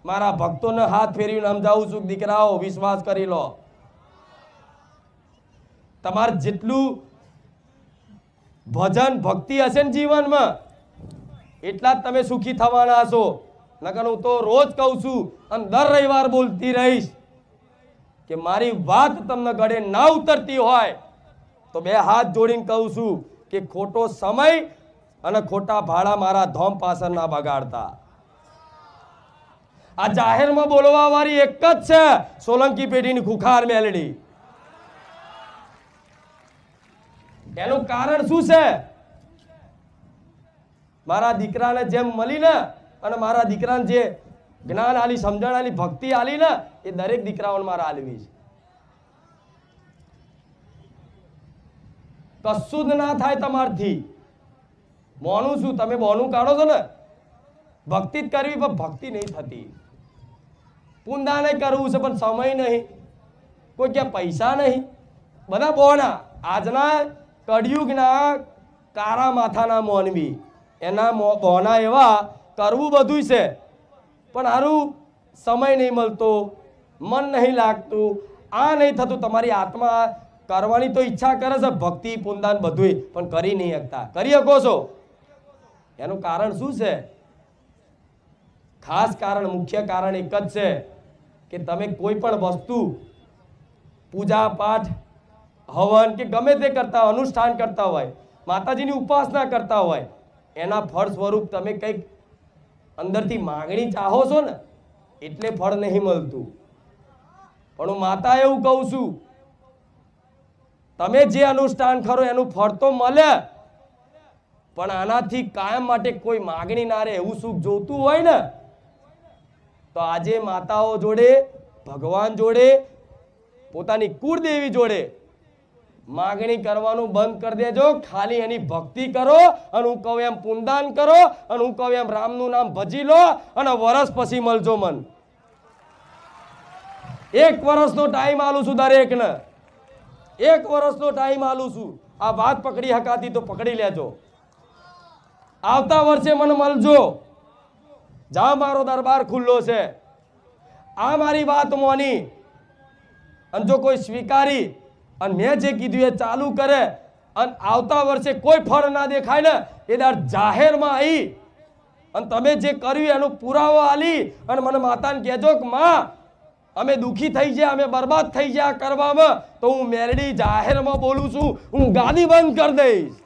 મારા ભક્તોને હાથ ફેરવીને સમજાવું છું, દીકરાઓ વિશ્વાસ કરી લો, તમારે જેટલું ભજન ભક્તિ હશે ને જીવનમાં એટલા જ તમે સુખી થવાના છો. નકર હું તો રોજ કહું છું અને દર રવિવાર બોલતી રહીશ કે મારી વાત તમને ગળે ના ઉતરતી હોય તો બે હાથ જોડીને કહું છું કે ખોટો સમય અને ખોટા ભાડા મારા ધોમ પાછળ ના બગાડતા. આ જાહેરમાં બોલવા વાળી એક જ છે, સોલંકી પેઢીની ખુખાર મેલડી. એનું કારણ શું છે? મારા દીકરાને જેમ મળી ને અને મારા દીકરાને જે જ્ઞાન આલી, સમજણ આલી, ભક્તિ આલી ને એ દરેક દીકરાઓને મારા આલવી છે. કશું જ ના થાય તમારથી. મોનું શું તમે મોનું કાઢો છો ને, ભક્તિ જ કરવી પણ ભક્તિ નહીં થતી. પુંદાને કરવું છે પણ સમય નહીં, કોઈ ક્યાં પૈસા નહીં, બધા બોના. આજના કળિયુગના કારા માથાના મોનવી એના બોના એવા કરવું બધું છે પણ હારું સમય નહીં મળતો, મન નહીં લાગતું, આ નહીં થતું. તમારી આત્મા કરવાની તો ઈચ્છા કરે છે, ભક્તિ પુંદાન બધું, પણ કરી નહીં શકતા. કરી શકો છો. એનું કારણ શું છે? ખાસ કારણ, મુખ્ય કારણ એક જ છે કે તમે કોઈ પણ વસ્તુ પૂજા પાઠ હવન કે ગમે તે કરતા, અનુષ્ઠાન કરતા હોય, માતાજીની ઉપાસના કરતા હોય, એના ફળ સ્વરૂપ તમે કંઈક અંદરથી માંગણી ચાહો છો ને એટલે ફળ નહીં મળતું. પણ હું માતા એવું કહું છું, તમે જે અનુષ્ઠાન કરો એનું ફળ તો મળે, પણ આનાથી કાયમ માટે કોઈ માંગણી ના રહે એવું સુખ જોતું હોય ને તો આજે માતાઓ જોડે, ભગવાન જોડે, પોતાની કુળદેવી જોડે માંગણી કરવાનું બંધ કરી દેજો. ખાલી એની ભક્તિ કરો અને હું કહું એમ પુંદાન કરો અને હું કહું એમ રામનું નામ ભજી લો અને વરસ પછી મળજો મન. 1 વર્ષનો ટાઈમ આલું છું દરેકને, 1 વર્ષનો ટાઈમ આલું છું. આ વાત પકડી હકાતી તો પકડી લેજો. આવતા વર્ષે મને મળજો. જા, મારો દરબાર ખુલ્લો છે. આ મારી વાત મોની અને જો કોઈ સ્વીકારી અને મેં જે કીધું એ ચાલુ કરે અને આવતા વર્ષે કોઈ ફળ ના દેખાય ને એ દર જાહેરમાં આવી અને તમે જે કર્યું એનો પુરાવો આલી અને મને માતાને કહેજો કે માં અમે દુખી થઈ ગયા, અમે બરબાદ થઈ ગયા કરવામાં, તો હું મેરડી જાહેરમાં બોલું છું, હું ગાદી બંધ કરી દઈશ.